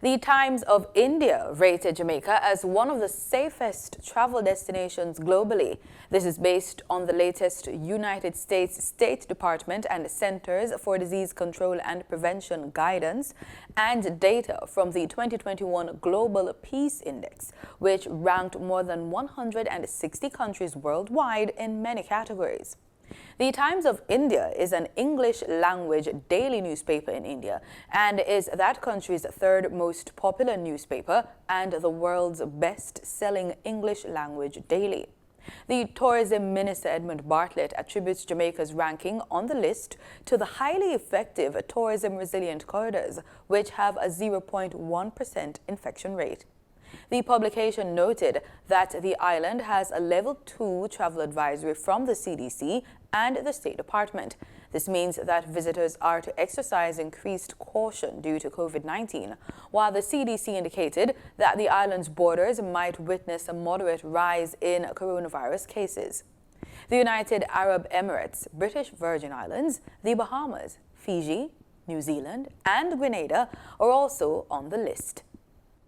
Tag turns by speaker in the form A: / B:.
A: The Times of India rated Jamaica as one of the safest travel destinations globally. This is based on the latest United States State Department and Centers for Disease Control and Prevention guidance and data from the 2021 Global Peace Index, which ranked more than 160 countries worldwide in many categories. The Times of India is an English-language daily newspaper in India and is that country's third most popular newspaper and the world's best-selling English-language daily. The Tourism Minister Edmund Bartlett attributes Jamaica's ranking on the list to the highly effective tourism-resilient corridors, which have a 0.1% infection rate. The publication noted that the island has a Level 2 travel advisory from the CDC and the State Department. This means that visitors are to exercise increased caution due to COVID-19, while the CDC indicated that the island's borders might witness a moderate rise in coronavirus cases. The United Arab Emirates, British Virgin Islands, the Bahamas, Fiji, New Zealand, and Grenada are also on the list.